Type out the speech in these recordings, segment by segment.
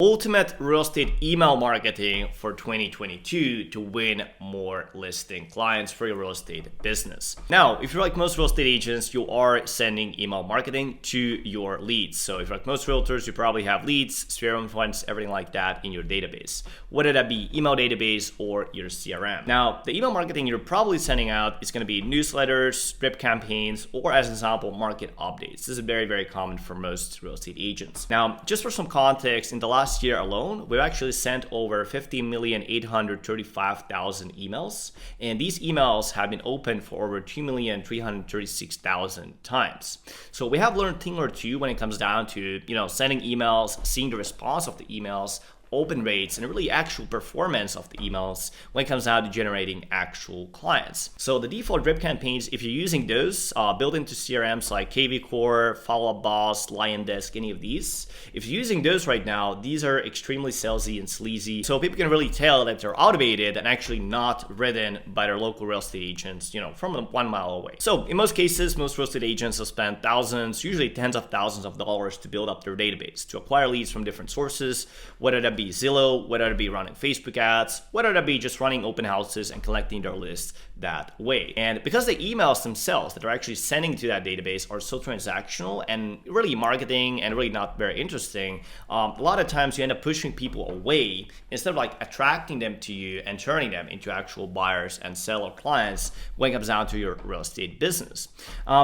Ultimate real estate email marketing for 2022 to win more listing clients for your real estate business. Now, if you're like most real estate agents, you are sending email marketing to your leads. So if you're like most realtors, you probably have leads, sphere of influence, everything like that in your database, whether that be email database or your CRM. Now, the email marketing you're probably sending out is going to be newsletters, drip campaigns, or as an example, market updates. This is very, very common for most real estate agents. Now, just for some context, in the last year alone, we've actually sent over 50,835,000 emails, and these emails have been opened for over 2,336,000 times. So we have learned a thing or two when it comes down to sending emails, seeing the response of the emails, open rates, and really actual performance of the emails when it comes down to generating actual clients. So the default drip campaigns, if you're using those built into CRMs like KV Core, Follow Up Boss, Lion Desk, any of these, if you're using those right now, these are extremely salesy and sleazy. So people can really tell that they're automated and actually not written by their local real estate agents, from 1 mile away. So in most cases, most real estate agents have spent thousands, usually tens of thousands of dollars to build up their database, to acquire leads from different sources, whether that be Zillow, whether it be running Facebook ads, whether it be just running open houses and collecting their list that way. And because the emails themselves that are actually sending to that database are so transactional and really marketing and really not very interesting, a lot of times you end up pushing people away instead of like attracting them to you and turning them into actual buyers and seller clients when it comes down to your real estate business,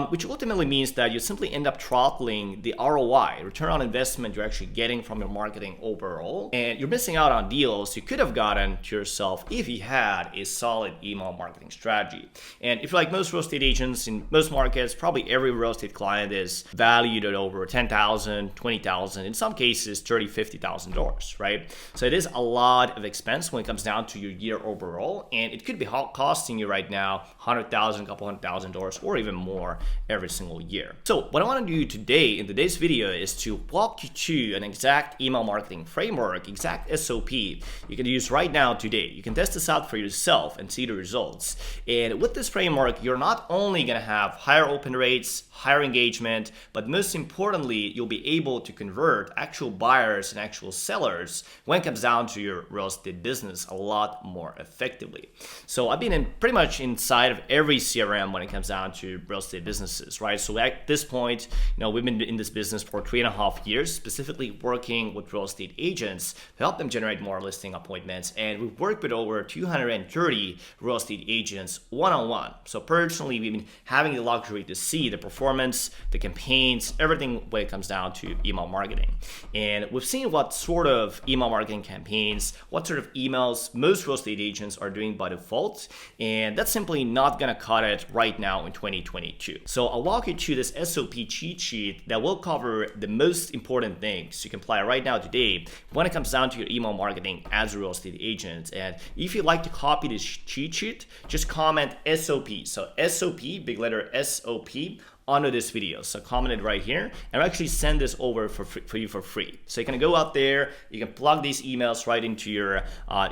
which ultimately means that you simply end up throttling the ROI, return on investment you're actually getting from your marketing overall. And you're missing out on deals you could have gotten to yourself if you had a solid email marketing strategy. And if you're like most real estate agents in most markets, probably every real estate client is valued at over $10,000, $20,000, in some cases $30,000, $50,000, right? So it is a lot of expense when it comes down to your year overall, and it could be costing you right now $100,000, couple $100,000, or even more every single year. So what I want to do today in today's video is to walk you through an exact email marketing framework, exact SOP you can use right now today. You can test this out for yourself and see the results. And with this framework, you're not only going to have higher open rates, higher engagement, but most importantly, you'll be able to convert actual buyers and actual sellers when it comes down to your real estate business a lot more effectively. So I've been pretty much inside of every CRM when it comes down to real estate businesses, right? So at this point, we've been in this business for 3.5 years, specifically working with real estate agents to help them generate more listing appointments. And we've worked with over 230 real estate agents one-on-one. So personally, we've been having the luxury to see the performance, the campaigns, everything when it comes down to email marketing. And we've seen what sort of email marketing campaigns, what sort of emails most real estate agents are doing by default. And that's simply not going to cut it right now in 2022. So I'll walk you through this SOP cheat sheet that will cover the most important things you can apply right now today when it comes down to your email marketing as a real estate agent. And if you'd like to copy this cheat sheet, just comment SOP. So SOP, big letter SOP, under this video. So comment it right here, and I'll actually send this over for you for free. So you can go out there, you can plug these emails right into your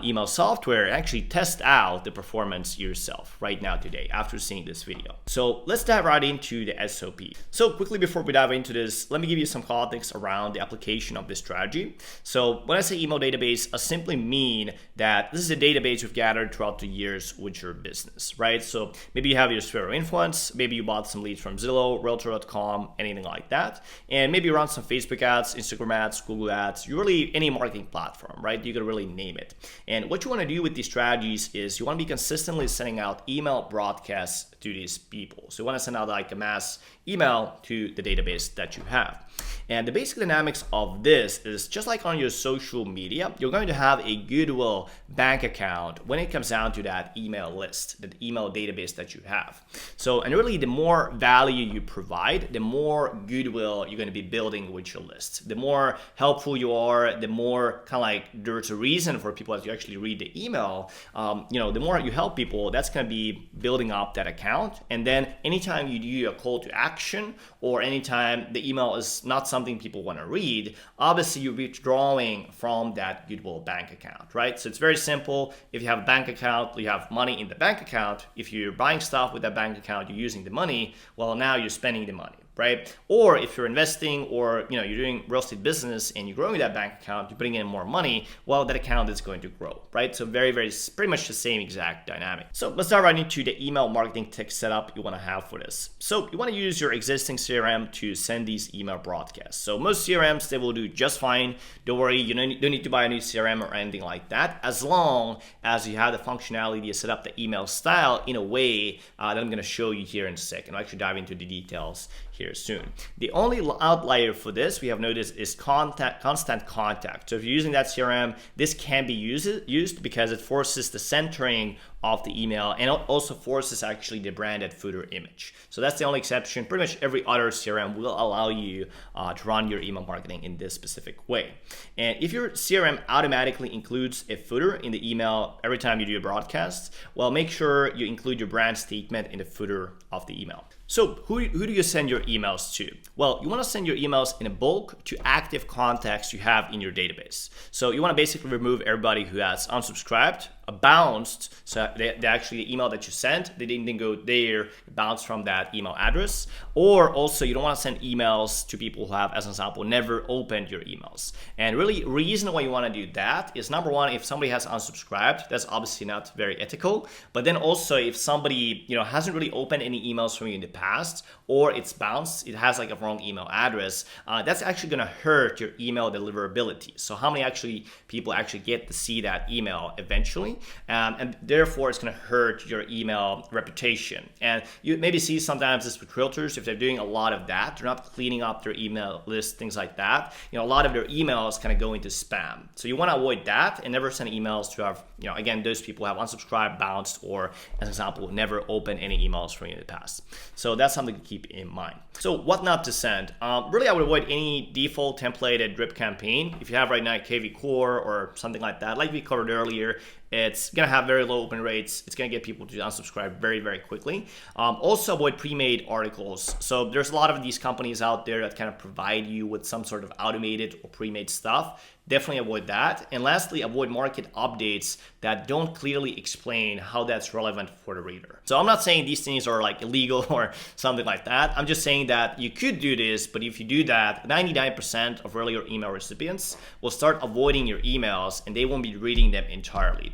email software and actually test out the performance yourself right now today after seeing this video. So let's dive right into the SOP. So quickly before we dive into this, let me give you some context around the application of this strategy. So when I say email database, I simply mean that this is a database you've gathered throughout the years with your business, right? So maybe you have your sphere of influence, maybe you bought some leads from Zillow, Realtor.com, anything like that. And maybe you run some Facebook ads, Instagram ads, Google ads, you really any marketing platform, right? You can really name it. And what you want to do with these strategies is you want to be consistently sending out email broadcasts to these people. So you want to send out like a mass email to the database that you have. And the basic dynamics of this is just like on your social media, you're going to have a Goodwill bank account when it comes down to that email list, that email database that you have. So, and really the more value you provide, the more Goodwill you're going to be building with your list. The more helpful you are, the more kind of like there's a reason for people to actually read the email, the more you help people, that's going to be building up that account. And then anytime you do a call to action or anytime the email is not something people want to read, obviously you're withdrawing from that Goodwill bank account, right? So it's very simple. If you have a bank account, you have money in the bank account. If you're buying stuff with that bank account, you're using the money, well, now you're spending the money. right? Or if you're investing or you're doing real estate business and you're growing that bank account, you're putting in more money, well, that account is going to grow, right? So very, very, pretty much the same exact dynamic. So let's dive right into the email marketing tech setup you want to have for this. So you want to use your existing CRM to send these email broadcasts. So most CRMs, they will do just fine. Don't worry, you don't need to buy a new CRM or anything like that, as long as you have the functionality to set up the email style in a way that I'm going to show you here in a second. I'll actually dive into the details here soon. The only outlier for this we have noticed is constant contact. So if you're using that CRM, this can be used because it forces the centering of the email and it also forces actually the branded footer image. So that's the only exception. Pretty much every other CRM will allow you to run your email marketing in this specific way. And if your CRM automatically includes a footer in the email every time you do a broadcast, well, make sure you include your brand statement in the footer of the email. So who do you send your emails to? Well, you want to send your emails in a bulk to active contacts you have in your database. So you want to basically remove everybody who has unsubscribed, bounced, so they actually the email that you sent, they didn't go there, bounced from that email address. Or also you don't want to send emails to people who have, as an example, never opened your emails. And really reason why you want to do that is, number one, if somebody has unsubscribed, that's obviously not very ethical. But then also if somebody hasn't really opened any emails from you in the past, or it's bounced, it has like a wrong email address, that's actually going to hurt your email deliverability. So how many actually people actually get to see that email eventually, and therefore it's going to hurt your email reputation. And you maybe see sometimes this with realtors, if they're doing a lot of that, they're not cleaning up their email list, things like that, a lot of their emails kind of go into spam. So you want to avoid that and never send emails to have, again, those people have unsubscribed, bounced, or as an example, never opened any emails from you in the past. So that's something to keep in mind. So what not to send? Really, I would avoid any default templated drip campaign. If you have right now a KV Core or something like that, like we covered earlier, it's going to have very low open rates. It's going to get people to unsubscribe very, very quickly. Also avoid pre-made articles. So there's a lot of these companies out there that kind of provide you with some sort of automated or pre-made stuff. Definitely avoid that. And lastly, avoid market updates that don't clearly explain how that's relevant for the reader. So I'm not saying these things are like illegal or something like that. I'm just saying that you could do this, but if you do that, 99% of regular email recipients will start avoiding your emails and they won't be reading them entirely.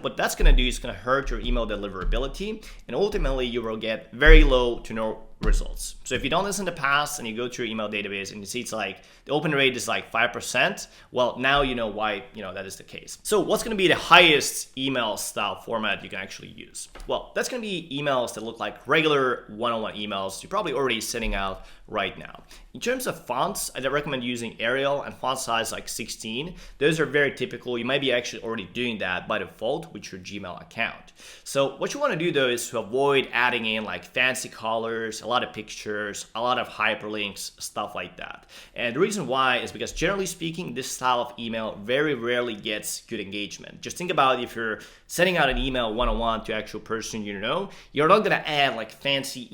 What that's going to do is going to hurt your email deliverability, and ultimately you will get very low to no results. So if you don't listen to past and you go to your email database and you see it's like the open rate is like 5%, well, now you know why that is the case. So what's going to be the highest email style format you can actually use? Well, that's going to be emails that look like regular one-on-one emails you're probably already sending out right now. In terms of fonts, I'd recommend using Arial and font size like 16. Those are very typical. You might be actually already doing that by default with your Gmail account. So what you want to do though is to avoid adding in like fancy colors, a lot of pictures, a lot of hyperlinks, stuff like that. And the reason why is because generally speaking, this style of email very rarely gets good engagement. Just think about if you're sending out an email one-on-one to actual person you're not going to add like fancy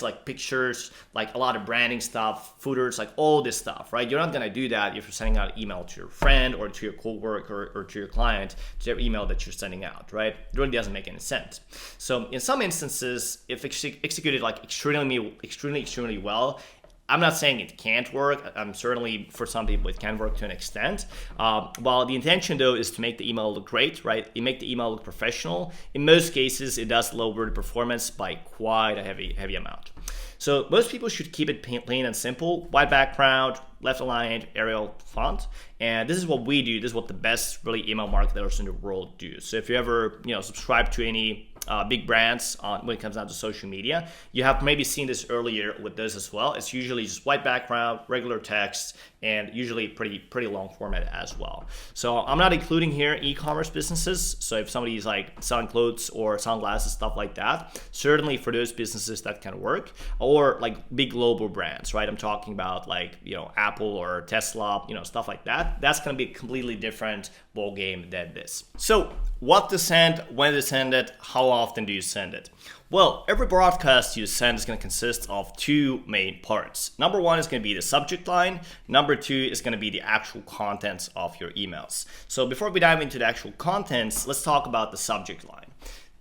like pictures, like a lot of branding stuff, footers, like all this stuff, right? You're not going to do that if you're sending out an email to your friend or to your coworker or to your client, to their email that you're sending out, right? It really doesn't make any sense. So in some instances, if executed like extremely well, I'm not saying it can't work. Certainly for some people it can work to an extent. While the intention though is to make the email look great, right? You make the email look professional. In most cases, it does lower the performance by quite a heavy amount. So most people should keep it plain and simple. White background, left aligned, Arial font. And this is what we do. This is what the best really email marketers in the world do. So if you ever subscribe to any big brands when it comes down to social media, you have maybe seen this earlier with this as well. It's usually just white background, regular text, and usually pretty long format as well. So I'm not including here e-commerce businesses. So if somebody is like selling clothes or sunglasses, stuff like that, certainly for those businesses that can work, or like big global brands, right? I'm talking about like Apple or Tesla, stuff like that. That's going to be a completely different ball game than this. So what to send, when to send it, how often do you send it? Well, every broadcast you send is going to consist of two main parts. Number one is going to be the subject line. Number two is going to be the actual contents of your emails. So before we dive into the actual contents, let's talk about the subject line.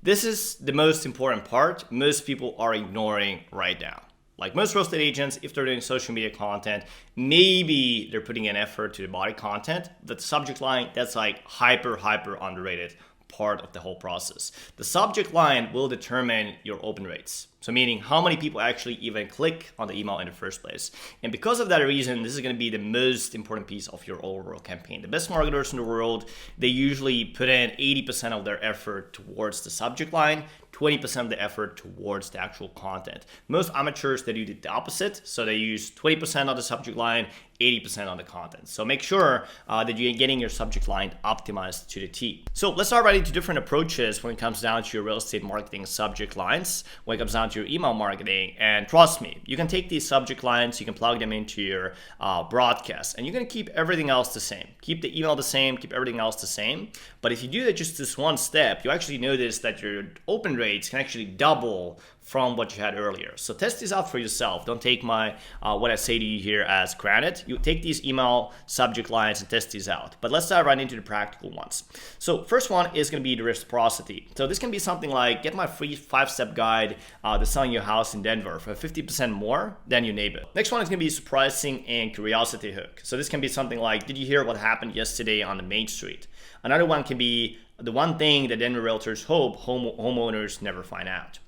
This is the most important part most people are ignoring right now. Like most real estate agents, if they're doing social media content, maybe they're putting an effort to the body content. The subject line, that's like hyper underrated part of the whole process. The subject line will determine your open rates. So meaning how many people actually even click on the email in the first place. And because of that reason, this is going to be the most important piece of your overall campaign. The best marketers in the world, they usually put in 80% of their effort towards the subject line, 20% of the effort towards the actual content. Most amateurs, they do the opposite. So they use 20% on the subject line, 80% on the content. So make sure that you're getting your subject line optimized to the T. So let's start right into different approaches when it comes down to your real estate marketing subject lines, when it comes down to your email marketing. And trust me, you can take these subject lines, you can plug them into your broadcast, and you're gonna keep everything else the same. Keep the email the same, keep everything else the same. But if you do that just this one step, you actually notice that your open rates can actually double from what you had earlier. So test this out for yourself. Don't take my what I say to you here as granted. You take these email subject lines and test these out. But let's dive right into the practical ones. So first one is going to be the reciprocity. So this can be something like, get my free 5-step guide to selling your house in Denver for 50% more than your neighbor. Next one is going to be surprising and curiosity hook. So this can be something like, did you hear what happened yesterday on the main street? Another one can be the one thing that Denver realtors hope homeowners never find out.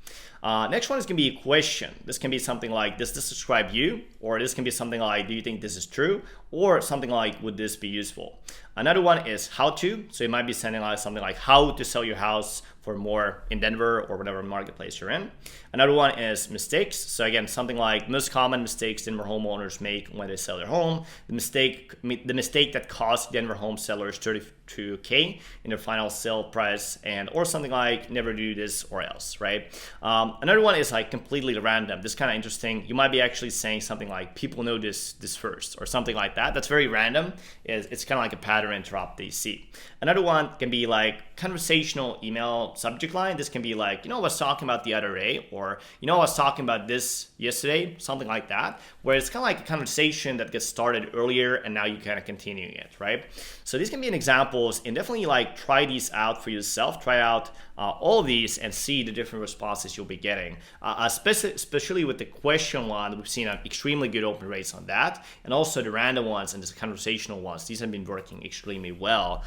Next one is going to be a question. This can be something like, does this describe you? Or this can be something like, do you think this is true? Or something like, would this be useful? Another one is how to. So you might be sending out something like how to sell your house for more in Denver or whatever marketplace you're in. Another one is mistakes. So again, something like most common mistakes Denver homeowners make when they sell their home. The mistake that cost Denver home sellers $32K in their final sale price, and or something like never do this or else, right? Another one is like completely random. This is kind of interesting. You might be actually saying something like people know this first or something like that. That's very random. It's kind of like a pattern interrupt they see. Another one can be like conversational email subject line. This can be like, I was talking about the other day, or I was talking about this yesterday, something like that, where it's kind of like a conversation that gets started earlier and now you kind of continuing it, right? So these can be an examples, and definitely like try these out for yourself. Try out all of these and see the different responses you'll be getting, especially with the question one. We've seen extremely good open rates on that, and also the random ones and the conversational ones. These have been working extremely well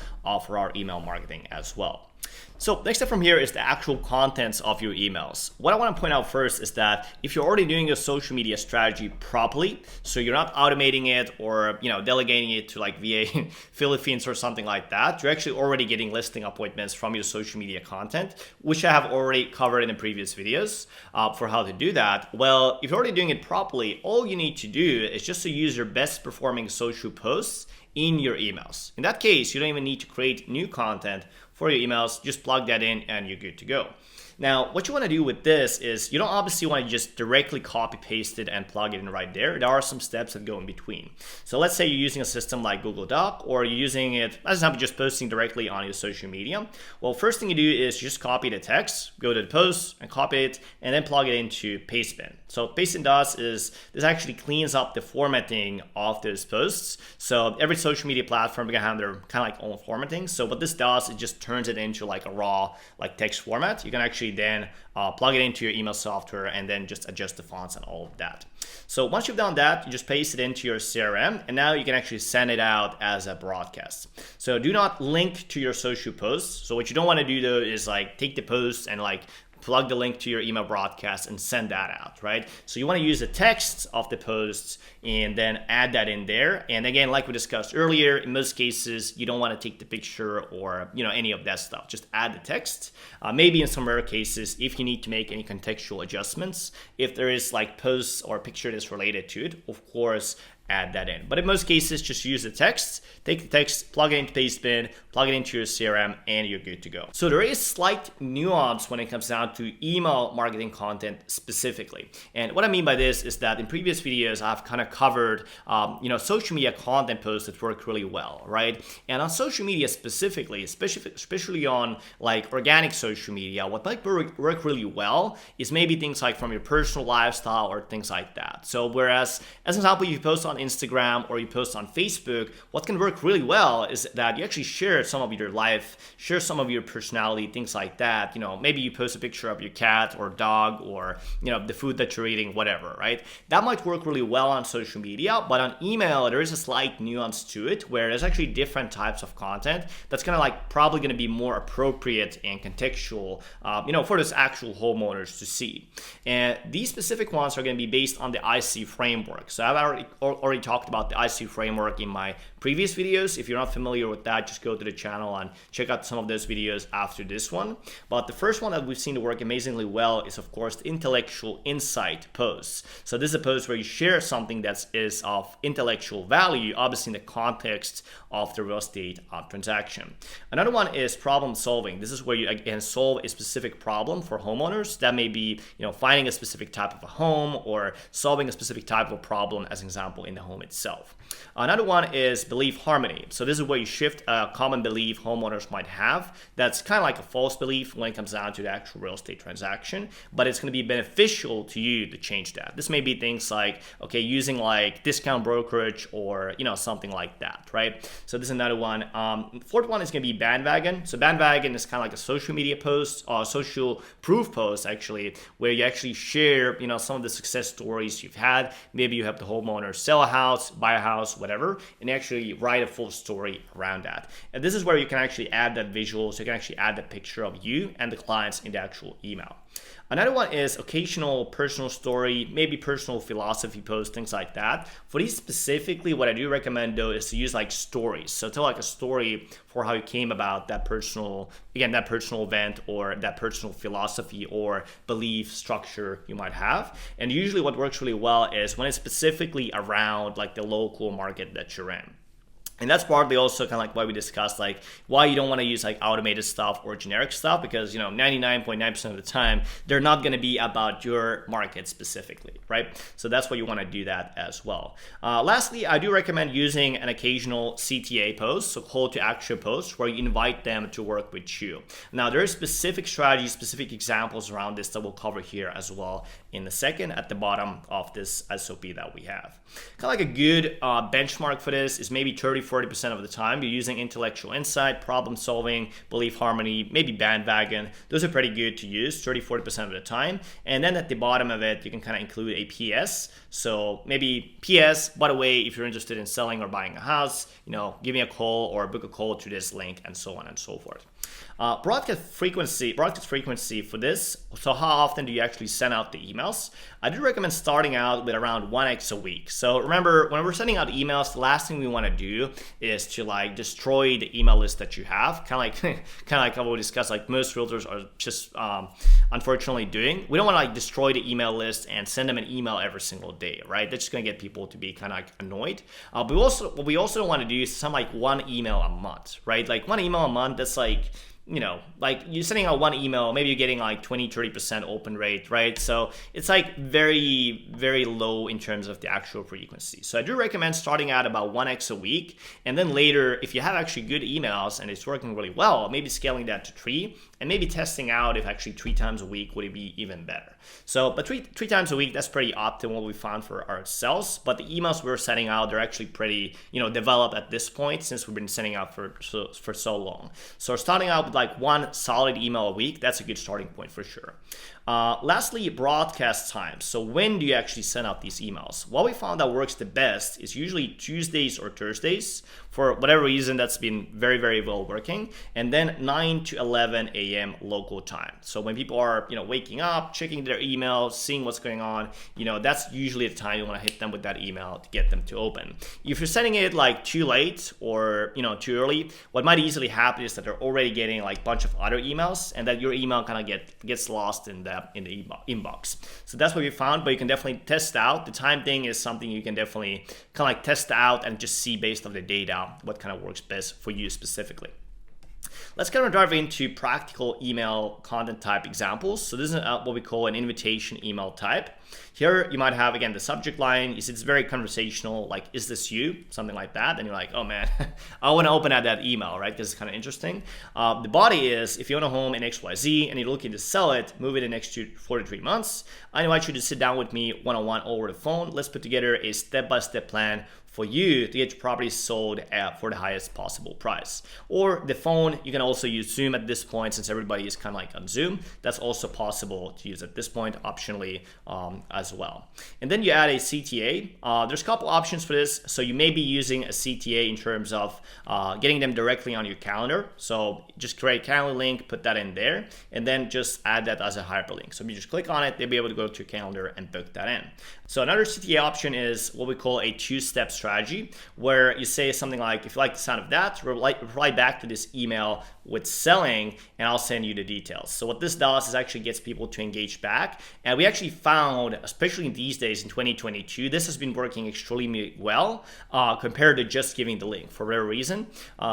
for our email marketing as well. So next step from here is the actual contents of your emails. What I want to point out first is that if you're already doing your social media strategy properly, so you're not automating it or delegating it to like VA Philippines or something like that, you're actually already getting listing appointments from your social media content, which I have already covered in the previous videos for how to do that. Well, if you're already doing it properly, all you need to do is just to use your best performing social posts in your emails. In that case, you don't even need to create new content for your emails. Just plug that in and you're good to go. Now, what you want to do with this is you don't obviously want to just directly copy paste it and plug it in right there. There are some steps that go in between. So let's say you're using a system like Google Doc, or you're using it, as example, just posting directly on your social media. Well, first thing you do is just copy the text, go to the post and copy it, and then plug it into Pastebin. So what Pastebin does is this actually cleans up the formatting of those posts. So every social media platform can have their kind of like own formatting. So what this does, it just turns it into like a raw like text format. You can actually then plug it into your email software and then just adjust the fonts and all of that. So once you've done that, you just paste it into your CRM, and now you can actually send it out as a broadcast. So do not link to your social posts. So what you don't want to do though is like take the post and like plug the link to your email broadcast and send that out, right? So you want to use the text of the posts and then add that in there. And again, like we discussed earlier, in most cases, you don't want to take the picture or any of that stuff. Just add the text. Maybe in some rare cases, if you need to make any contextual adjustments, if there is like posts or picture that's related to it, of course, add that in. But in most cases, just use the text, take the text, plug it into Pastebin, plug it into your CRM, and you're good to go. So there is slight nuance when it comes down to email marketing content specifically. And what I mean by this is that in previous videos, I've kind of covered, social media content posts that work really well, right? And on social media specifically, especially on like organic social media, what might work really well is maybe things like from your personal lifestyle or things like that. So whereas, as an example, if you post on Instagram or you post on Facebook, what can work really well is that you actually share some of your life, share some of your personality, things like that. Maybe you post a picture of your cat or dog or, the food that you're eating, whatever, right? That might work really well on social media, but on email, there is a slight nuance to it where there's actually different types of content that's kind of like probably going to be more appropriate and contextual, for those actual homeowners to see. And these specific ones are going to be based on the IC framework. So I've already talked about the IC framework in my previous videos. If you're not familiar with that, just go to the channel and check out some of those videos after this one. But the first one that we've seen to work amazingly well is, of course, the intellectual insight posts. So this is a post where you share something that is of intellectual value, obviously in the context of the real estate transaction. Another one is problem solving. This is where you again solve a specific problem for homeowners. That may be, finding a specific type of a home or solving a specific type of problem, as an example, in the home itself. Another one is belief harmony. So this is where you shift a common belief homeowners might have that's kind of like a false belief when it comes down to the actual real estate transaction, but it's going to be beneficial to you to change that. This may be things like, using like discount brokerage or, something like that, right? So this is another one. Fourth one is going to be bandwagon. So bandwagon is kind of like a social media post or social proof post, actually, where you actually share, some of the success stories you've had. Maybe you have the homeowner sell a house, buy a house, whatever, and actually write a full story around that. And this is where you can actually add that visual, so you can actually add the picture of you and the clients in the actual email. Another one is occasional personal story, maybe personal philosophy posts, things like that. For these specifically, what I do recommend though is to use like stories. So tell like a story for how you came about that personal event or that personal philosophy or belief structure you might have. And usually what works really well is when it's specifically around like the local market that you're in. And that's partly also kind of like why we discussed like why you don't want to use like automated stuff or generic stuff, because 99.9% of the time they're not going to be about your market specifically, right? So that's why you want to do that as well. Lastly, I do recommend using an occasional CTA post, so call to action post, where you invite them to work with you. Now there are specific strategies, specific examples around this that we'll cover here as well in a second at the bottom of this SOP that we have. Kind of like a good benchmark for this is maybe 30-40% of the time you're using intellectual insight, problem solving, belief harmony, maybe bandwagon. Those are pretty good to use 30-40% of the time. And then at the bottom of it, you can kind of include a PS. So maybe PS, by the way, if you're interested in selling or buying a house, give me a call or book a call to this link, and so on and so forth. Broadcast frequency for this. So how often do you actually send out the emails? I do recommend starting out with around 1x a week. So remember, when we're sending out emails, the last thing we want to do is to like destroy the email list that you have. Kind of like how we discussed, like most realtors are just unfortunately doing. We don't want to like destroy the email list and send them an email every single day, right? That's just going to get people to be kind of like annoyed. But what we also don't want to do is send like one email a month, right? Like one email a month, that's like, like you're sending out one email, maybe you're getting like 20-30% open rate, right? So it's like very, very low in terms of the actual frequency. So I do recommend starting out about 1x a week. And then later, if you have actually good emails and it's working really well, maybe scaling that to 3 and maybe testing out if actually 3 times a week would be even better. So, but three times a week, that's pretty optimal what we found for ourselves. But the emails we're sending out, they're actually pretty, developed at this point since we've been sending out for so long. So starting out with like one solid email a week, that's a good starting point for sure. Lastly, broadcast time. So when do you actually send out these emails? What we found that works the best is usually Tuesdays or Thursdays. For whatever reason, that's been very, very well working. And then 9 to 11 a.m. local time. So when people are, waking up, checking their emails, seeing what's going on, that's usually the time you want to hit them with that email to get them to open. If you're sending it like too late or, too early, what might easily happen is that they're already getting like a bunch of other emails and that your email kind of gets lost in the inbox. So that's what we found, but you can definitely test out. The time thing is something you can definitely kind of like test out and just see based on the data what kind of works best for you specifically. Let's kind of dive into practical email content type examples. So this is what we call an invitation email type. Here you might have, again, the subject line. It's very conversational, like, is this you? Something like that. And you're like, oh man, I want to open at that email, right? Because it's kind of interesting. The body is, if you own a home in XYZ and you're looking to sell it, move it in the next 4 to 3 months, I invite you to sit down with me one-on-one over the phone. Let's put together a step-by-step plan for you to get your property sold for the highest possible price. Or the phone, you can also use Zoom at this point, since everybody is kind of like on Zoom. That's also possible to use at this point, optionally as well. And then you add a CTA. There's a couple options for this. So you may be using a CTA in terms of getting them directly on your calendar. So just create a calendar link, put that in there, and then just add that as a hyperlink. So if you just click on it, they'll be able to go to your calendar and book that in. So another CTA option is what we call a two-step strategy, where you say something like, if you like the sound of that, reply back to this email with selling, and I'll send you the details. So what this does is actually gets people to engage back. And we actually found, especially in these days in 2022, this has been working extremely well compared to just giving the link for whatever reason.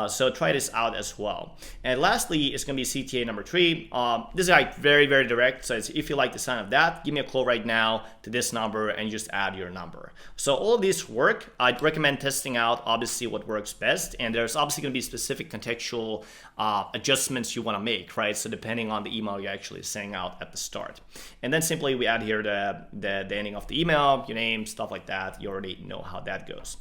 So try this out as well. And lastly, it's going to be CTA number 3. This is like very, very direct. So it's, if you like the sound of that, give me a call right now to this number and just add your number. So all of these work. I'd recommend testing out obviously what works best. And there's obviously going to be specific contextual adjustments you want to make, right? So depending on the email you're actually sending out at the start. And then simply we add here the ending of the email, your name, stuff like that. You already know how that goes.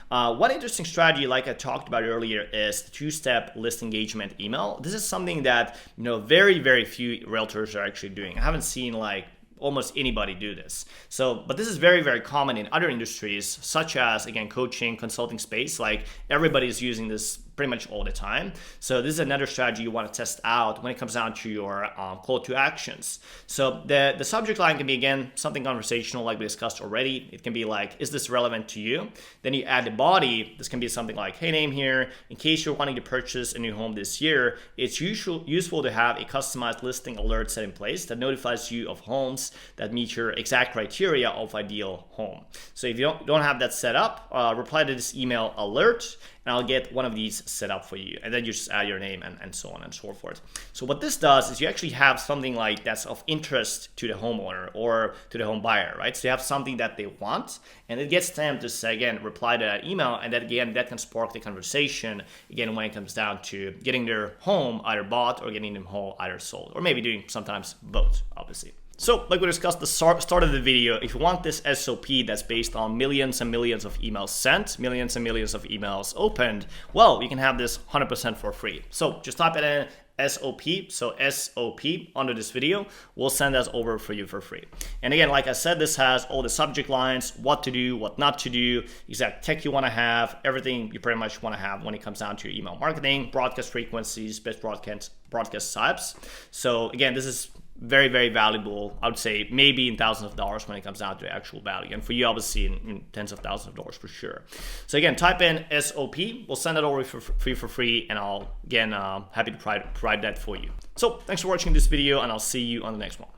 One interesting strategy, like I talked about earlier, is the two-step list engagement email. This is something that, you know, very, very few realtors are actually doing. I haven't seen like almost anybody do this. So, but this is very, very common in other industries, such as, again, coaching, consulting space. Like everybody's using this pretty much all the time. So this is another strategy you want to test out when it comes down to your call to actions. So the subject line can be, again, something conversational like we discussed already. It can be like, is this relevant to you? Then you add the body. This can be something like, hey, name here. In case you're wanting to purchase a new home this year, it's useful to have a customized listing alert set in place that notifies you of homes that meet your exact criteria of ideal home. So if you don't have that set up, reply to this email alert, and I'll get one of these set up for you. And then you just add your name and so on and so forth. So what this does is you actually have something like that's of interest to the homeowner or to the home buyer, right? So you have something that they want, and it gets them to say, again, reply to that email. And that, again, that can spark the conversation, again, when it comes down to getting their home either bought or getting them home either sold, or maybe doing sometimes both, obviously. So like we discussed at the start of the video, if you want this SOP that's based on millions and millions of emails sent, millions and millions of emails opened, well, you can have this 100% for free. So just type it in SOP, so SOP under this video. We'll send that over for you for free. And again, like I said, this has all the subject lines, what to do, what not to do, exact tech you want to have, everything you pretty much want to have when it comes down to your email marketing, broadcast frequencies, best broadcast types. So again, this is very, very valuable. I would say maybe in thousands of dollars when it comes down to actual value. And for you, obviously, in tens of thousands of dollars for sure. So again, type in SOP. We'll send it over for free. And I'll, again, happy to provide that for you. So thanks for watching this video, and I'll see you on the next one.